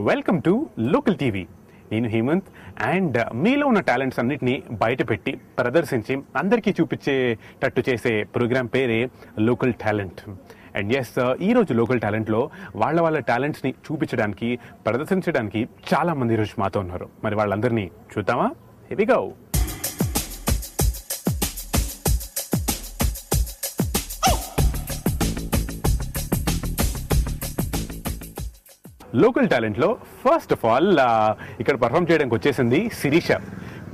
Welcome to local TV. నేను Hemant. And మీలో ఉన్న టాలెంట్స్ అన్నిటినీ బయటపెట్టి ప్రదర్శించి అందరికీ చూపించేటట్టు చేసే ప్రోగ్రాం పేరే లోకల్ టాలెంట్. అండ్ ఎస్, ఈరోజు లోకల్ టాలెంట్లో వాళ్ళ టాలెంట్స్ని చూపించడానికి, ప్రదర్శించడానికి చాలా మంది ఈరోజు మాతో ఉన్నారు. మరి వాళ్ళందరినీ చూద్దామా? Here we go. లోకల్ టాలెంట్లో ఫస్ట్ ఆఫ్ ఆల్ ఇక్కడ పర్ఫామ్ చేయడానికి వచ్చేసింది శిరీష.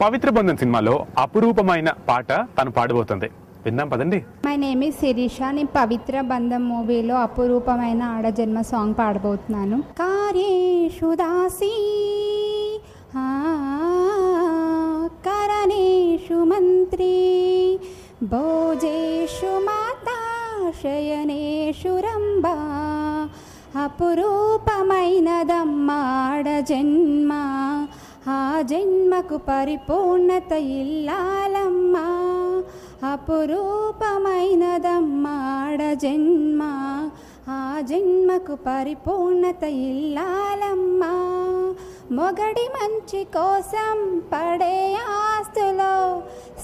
పవిత్ర బంధన్ సినిమాలో అపురూపమైన పాట తను పాడబోతుంది. విందాం పదండి. My name is Shirisha. నేను పవిత్ర బంధం మూవీలో అపురూపమైన ఆడజన్మ సాంగ్ పాడబోతున్నాను. కార్యేషు దాసి కరణేషు మంత్రి భోజేషు మాతా శయనేషు రంభా అపురూపమైనదమ్మా ఆడజన్మ, ఆ జన్మకు పరిపూర్ణత ఇల్లాలమ్మా. అపురూపమైనదమ్మా ఆడజన్మ, ఆ జన్మకు పరిపూర్ణత ఇల్లాలమ్మా. మొగడి మంచి కోసం పడే ఆస్తులో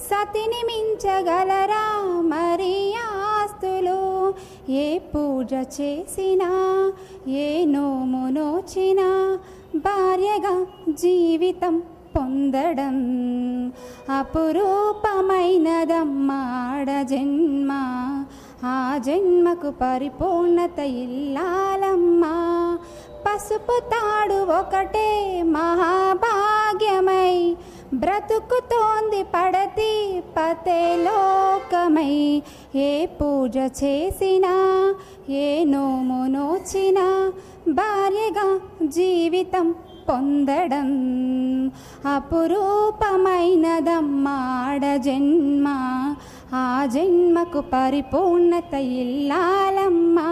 సతిని మించగలరా మరి ఆస్తులు? ఏ పూజ చేసినా, ఏ నోము నోచినా భార్యగా జీవితం పొందడం అపురూపమైనదమ్మా ఆడజన్మ, ఆ జన్మకు పరిపూర్ణత ఇల్లాలమ్మా. పసుపు తాడు ఒకటే మహాభాగ్యమై బ్రతుకుతోంది పడతి పతే లోకమై. ఏ పూజ చేసినా, ఏ నోము నోచినా భార్యగా జీవితం పొందడం అపురూపమైనదమ్మా ఆడజన్మ, ఆ జన్మకు పరిపూర్ణత ఇల్లాలమ్మా.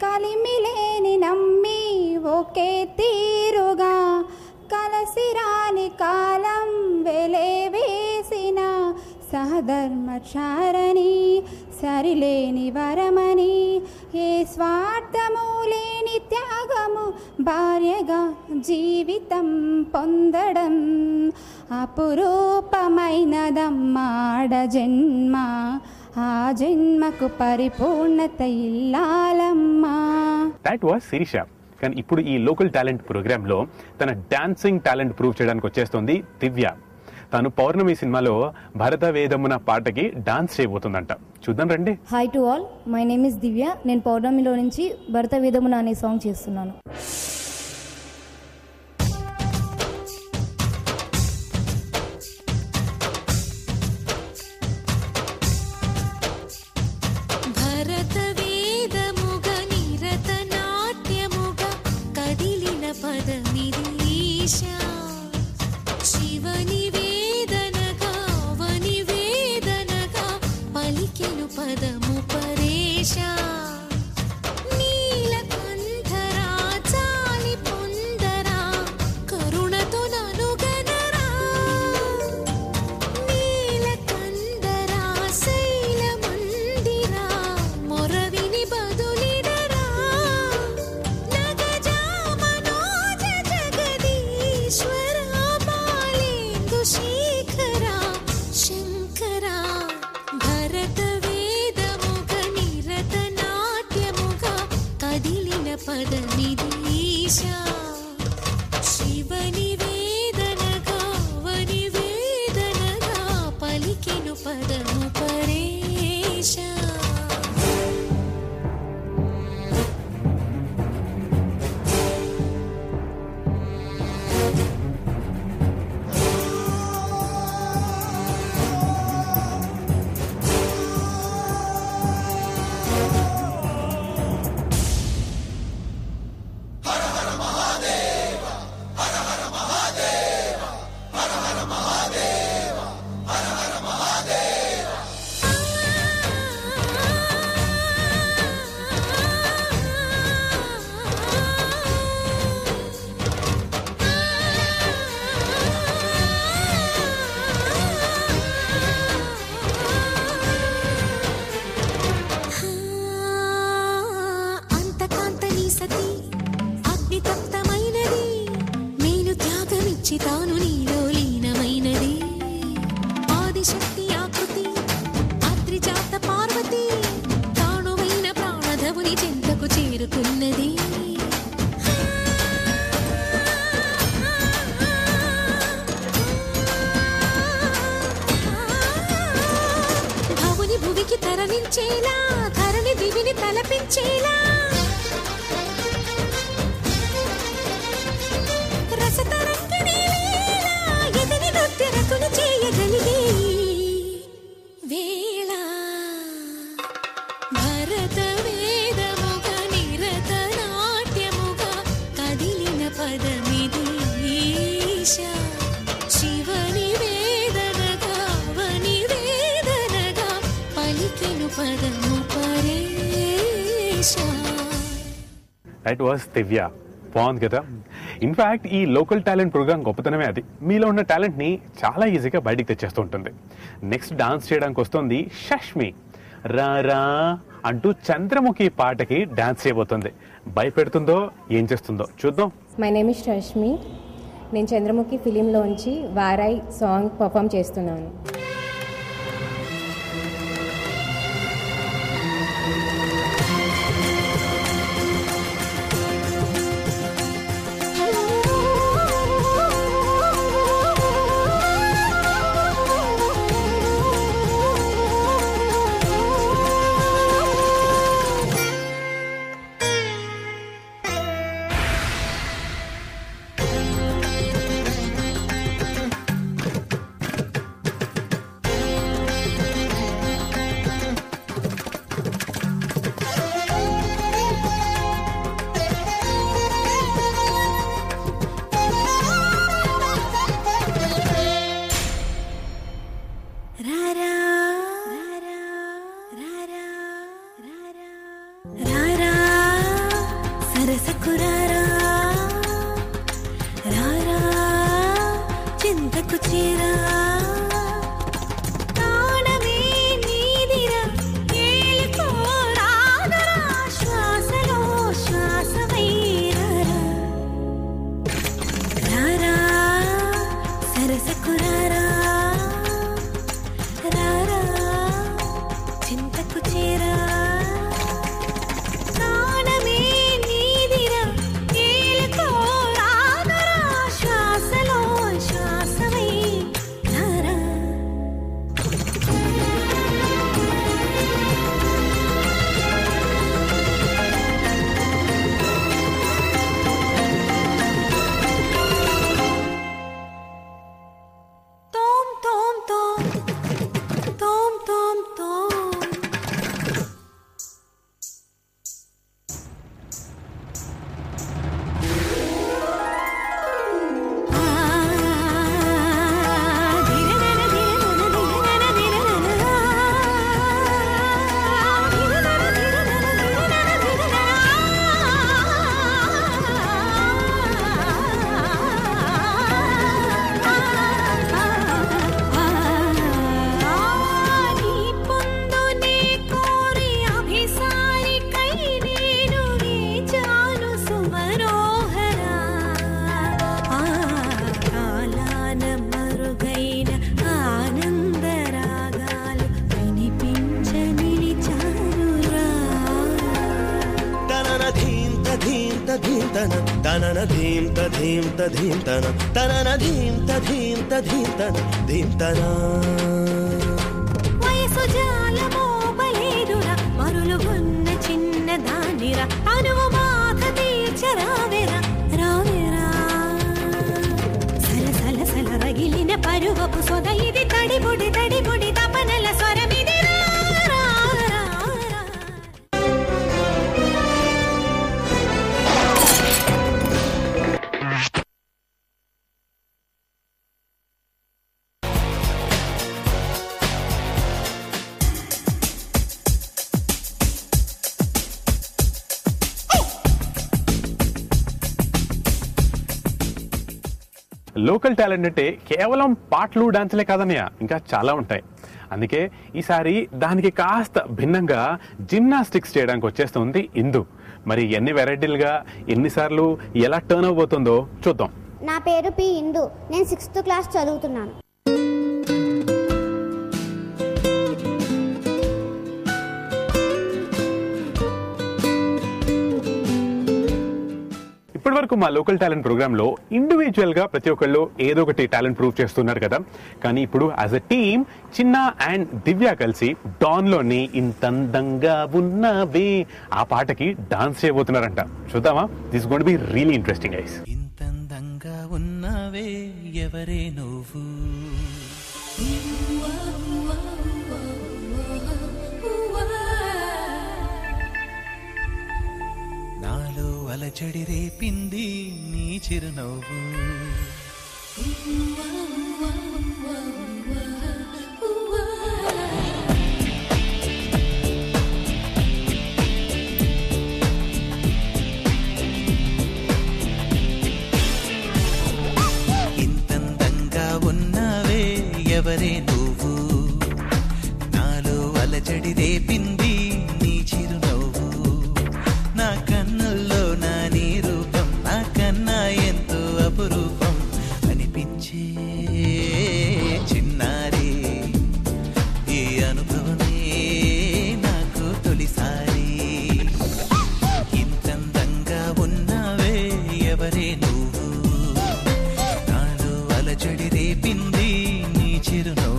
కలిమిలేని నమ్మి ఒకే తీరుగా కలసిరాని కాలం వెలేవేసిన సహధర్మచారని సరిలేని వరమని, ఏ స్వార్థము లేని త్యాగము భార్యగా జీవితం పొందడం అపురూపమైనదమ్మా ఆడజన్మ, ఆ జన్మకు పరిపూర్ణత ఇల్లాలమ్మా. That was Sirisha. కానీ ఇప్పుడు ఈ లోకల్ టాలెంట్ ప్రోగ్రాంలో తన డాన్సింగ్ టాలెంట్ ప్రూవ్ చేయడానికి వచ్చేస్తుంది దివ్య. తను పౌర్ణమి సినిమాలో భరత వేదమున పాటకి డాన్స్ చేయబోతుందంట. చూద్దాం రండి. Hi to all, my name is Divya. నేను పౌర్ణమిలో నుంచి భరత వేదమున అనే సాంగ్ చేస్తున్నాను. హర హర మహాదేవ. తాను నీలో లీనమైనది ఆదిశక్తి ఆకృతి ఆత్రిజాత పార్వతి తానువైన ప్రాణధవుని చెంతకు చేరుకున్నది భవుని భువికి తరలించేలా ధరణి దివిని తలపించేలా రసతరంగిణి లీలా ఎదిని నృత్యరతులు చేయగలిగే వేళ భరత వేదముగా నిరత నాట్యముగా కదిలిన పదమిది ఈశా శివని వేదనగా వని వేదనగా పలికెను పదము పరేశా. దట్ వాస్ దివ్య. బాగుంది కదా. ఇన్ఫ్యాక్ట్ ఈ లోకల్ టాలెంట్ ప్రోగ్రామ్ గొప్పతనమే అది. మీలో ఉన్న టాలెంట్ని చాలా ఈజీగా బయటికి తెచ్చేస్తూ ఉంటుంది. నెక్స్ట్ డాన్స్ చేయడానికి వస్తుంది షష్మి. రా రా అంటూ చంద్రముఖి పాటకి డాన్స్ చేయబోతుంది. భయపెడుతుందో ఏం చేస్తుందో చూద్దాం. My name is Rashmi. నేను చంద్రముఖి ఫిలింలోంచి వారాయ్ సాంగ్ పర్ఫామ్ చేస్తున్నాను. వయసు జాలమో బలేదురా మరులుగున్న చిన్న దానిరా అనువు బాధ తీర్చరావెరా రావెరా సల సల సల రగిలిన పరువపు సొద ఇది తడిబుడి తడిబుడి తపనల స్వరమిది రా రా రా రా. లోకల్ టాలెంట్ అంటే కేవలం పాటలు డాన్సులే కాదన్నయ్య, ఇంకా చాలా ఉంటాయి. అందుకే ఈసారి దానికి కాస్త భిన్నంగా జిమ్నాస్టిక్స్ చేయడానికి వచ్చేస్తుంది ఇందు. మరి ఎన్ని వెరైటీలుగా ఎన్నిసార్లు ఎలా టర్న్ అవబోతుందో చూద్దాం. నా పేరు పి ఇందు. నేను 6th క్లాస్ చదువుతున్నాను. ఇప్పటి వరకు మా లోకల్ టాలెంట్ ప్రోగ్రాంలో ఇండివిజువల్గా ప్రతి ఒక్కళ్ళు ఏదో ఒకటి టాలెంట్ ప్రూవ్ చేస్తున్నారు కదా. కానీ ఇప్పుడు as a team Chinna and Divya కలిసి డాన్లోని ఇంతందంగా ఉన్నవే ఆ పాటకి డాన్స్ చేయబోతున్నారంట. చూద్దామా? This going to be really interesting guys. ఇంతందంగా ఉన్నవే ఎవరే నువ్వు, నాలో అలజడి రేపింది నీ చిరునవ్వు, ఇంతందంగా ఉన్నవే ఎవరే నువ్వు, నాలో అలజడి రేపింది నీ చిరునవ్వు, నా కన్నుల్లో నా నీ రూపం నాకన్నా ఎంతో అపురూపం అనిపించే చిన్నారి, ఈ అనుభవమే నాకు తొలిసారి, ఇంతందంగా ఉన్నవే ఎవరే నువ్వు, నాలో అలజడి రేపింది నీ చిరునవ్వు.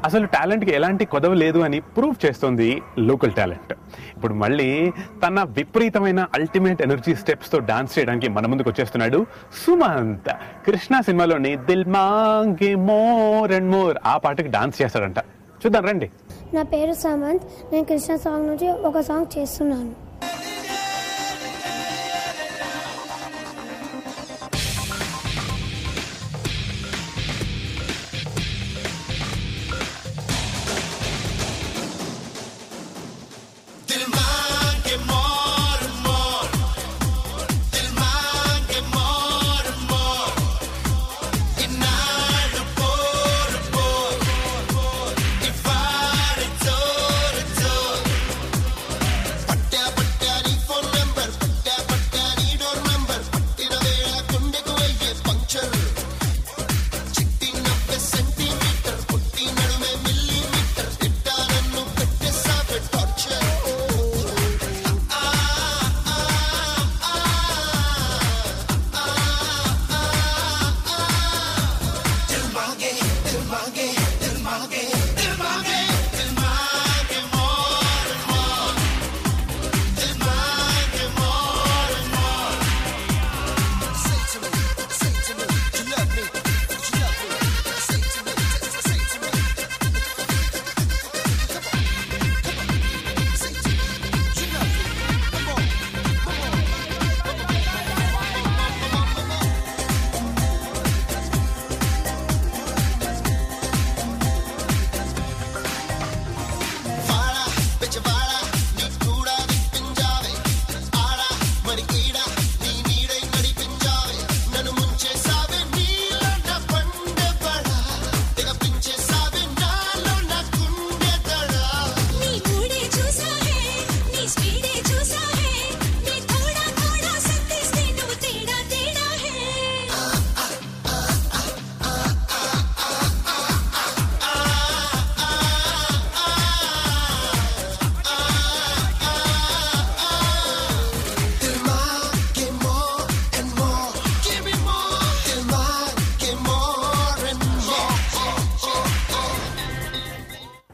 అసలు టాలెంట్కి ఎలాంటి కొదవ లేదు అని ప్రూవ్ చేస్తుంది లోకల్ టాలెంట్. ఇప్పుడు మళ్ళీ తన విపరీతమైన అల్టిమేట్ ఎనర్జీ స్టెప్స్తో డాన్స్ చేయడానికి మన ముందుకు వచ్చేస్తున్నాడు సుమంత్. కృష్ణ సినిమాలోని దిల్ మాంగే మోర్ అండ్ మోర్ ఆ పాటకి డాన్స్ చేస్తాడంట. చూద్దాం రండి. నా పేరు సమంత్. నేను కృష్ణ సాంగ్ నుంచి ఒక సాంగ్ చేస్తున్నాను.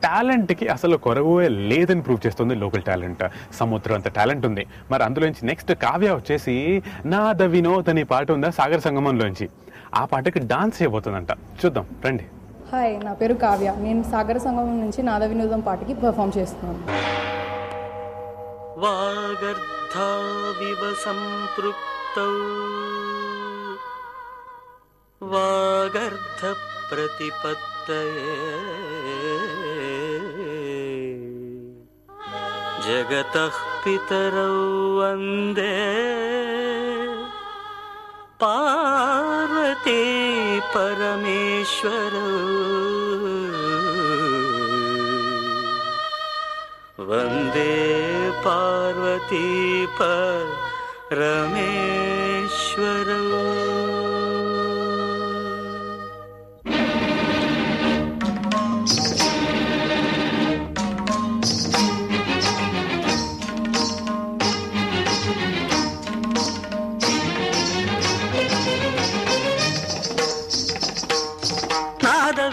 టాలెంట్కి అసలు కొరవే లేదని ప్రూవ్ చేస్తుంది లోకల్ టాలెంట్. సముద్రం అంత టాలెంట్ ఉంది. మరి అందులోంచి నెక్స్ట్ కావ్య వచ్చేసి నాద వినోద్ అనే పాట ఉందా సాగర సంగమంలోంచి, ఆ పాటకి డాన్స్ చేయబోతుందంట. చూద్దాం రండి. హాయ్, నా పేరు కావ్య. నేను సాగర సంగమం నుంచి నాద వినోదం పాటకి పర్ఫామ్ చేస్తున్నాను. వాగర్ధావివ సంపృక్తౌ వాగర్ధ ప్రతిపత్తయే జగతః పితరౌ వందే పార్వతీ పరమేశ్వరౌ వందే పార్వతీ పరమేశ్వరౌ.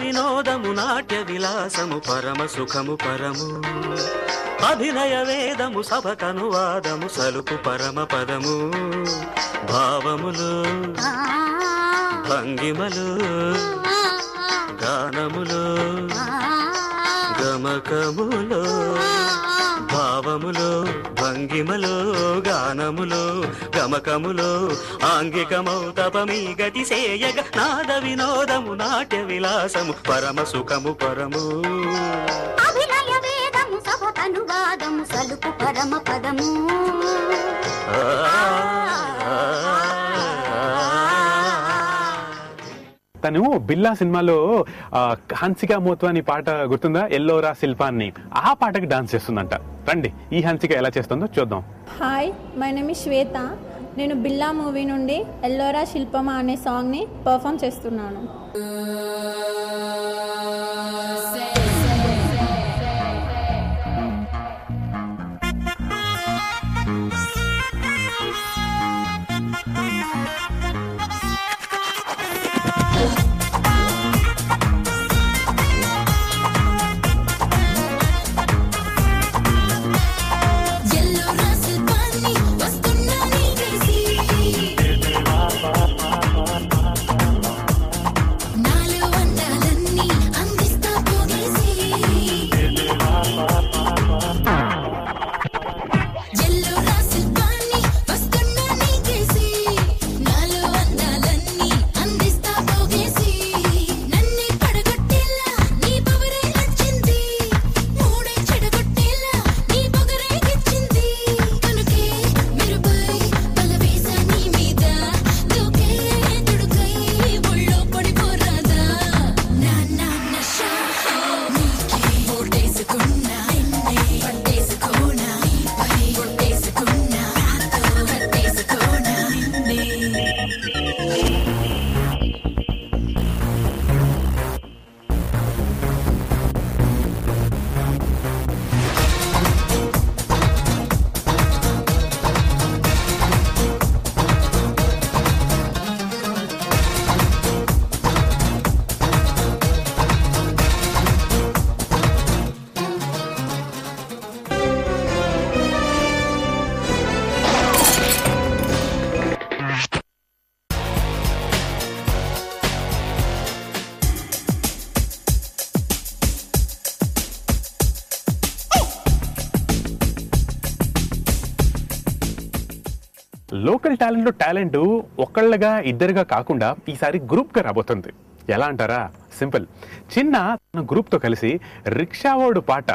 వినోదము నాట్య విలాసము పరమ సుఖము పరము అభినయ వేదము సభకనువాదము సలుపు పరమ పదము భావములు భంగిమలు గానములు గమకములు భావములు భంగిమలు గానములు గమకములు ఆంగికమౌ తపమీ గతి సేయగ నాద వినోదము నాట్య విలాసము పరమ సుఖము పరము అభినయ వేదము సభకనువాదము సలుపు పరమ పదము. తను బిల్లా సినిమాలో హన్సిక మోత్వాని పాట గుర్తుందా, ఎల్లోరా శిల్పాన్ని, ఆ పాటకి డాన్స్ చేస్తుందంట. రండి ఈ హన్సిక ఎలా చేస్తుందో చూద్దాం. హాయ్, మై నేమ్ ఇస్ శ్వేత. నేను బిల్లా మూవీ నుండి ఎల్లోరా శిల్పమా అనే సాంగ్ని పర్ఫామ్ చేస్తున్నాను. లోకల్ టాలెంట్లో టాలెంట్ ఒకళ్ళగా ఇద్దరుగా కాకుండా ఈసారి గ్రూప్గా రాబోతుంది. ఎలా అంటారా? సింపుల్. చిన్న తన గ్రూప్తో కలిసి రిక్షావాడు పాట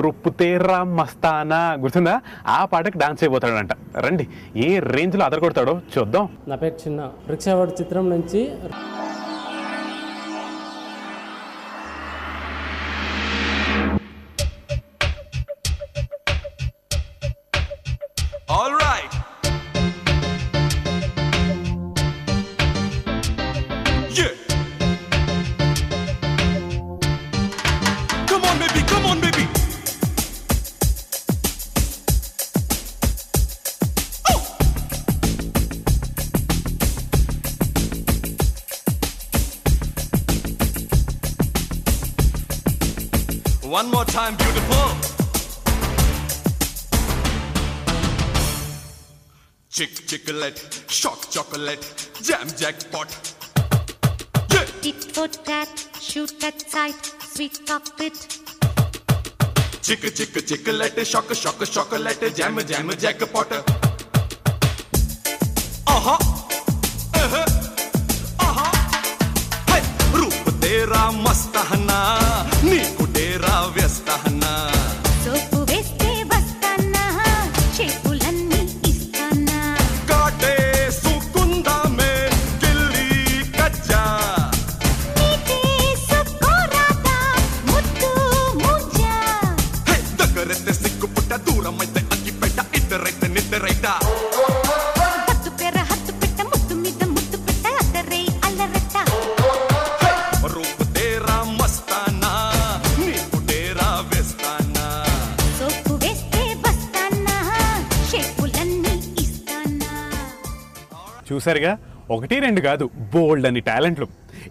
రుప్పుతేరా మస్తానా గుర్తుందా, ఆ పాటకి డాన్స్ అయిపోతాడంట. రండి ఏ రేంజ్లో అదరగొడతాడో చూద్దాం. నా పేరు చిన్న. రిక్షావాడు చిత్రం నుంచి All right. Yeah. Come on, baby. Come on, baby. Oh. One more time, beautiful. Chick-chocolate, shock chocolate, jam jackpot. Tit for tat, shoot that sight, sweet cockpit. Chick chick chiclet, shock shock chocolate, jam jam jackpot. Aha, aha, hey, रूप तेरा मस्त है ना, नीकु तेरा व्यस्त है ना. సోపు వేస్తే వస్తానా చెప్పులన్నీ ఇస్తానా काटे सुकुंदा में गिल्ली कच्चा. నీతే సుకోరాదా ముద్దు ముంజా Hey, దగ్గరైతే సిగ్గు పుట్ట, దూరమైతే అగ్గి పెట్ట, ఇద్దరైతే నిద్రైట. హత్తు పెర హత్తు పెట్ట ముద్దు మీద ముద్దు పెట్ట అద్దరై అల్లరట్ట रूप तेरा मस्ताना, नीकु तेरा व्यस्ताना. సోపు వేస్తే వస్తానా చెప్పులన్నీ ఇస్తానా చూసారుగా, 1-2 కాదు, బోల్డ్ అని టాలెంట్లు.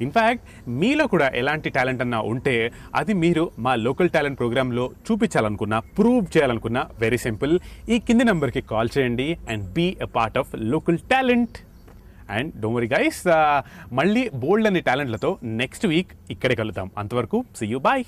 ఇన్ఫ్యాక్ట్ మీలో కూడా ఎలాంటి టాలెంట్ అన్నా ఉంటే అది మీరు మా లోకల్ టాలెంట్ ప్రోగ్రాంలో చూపించాలనుకున్నా, ప్రూవ్ చేయాలనుకున్నా, వెరీ సింపుల్, ఈ కింది నెంబర్కి కాల్ చేయండి and be a part of local talent. And don't worry guys, మళ్ళీ బోల్డ్ అనే టాలెంట్లతో నెక్స్ట్ వీక్ ఇక్కడే కలుద్దాం. అంతవరకు సీ యూ, బాయ్.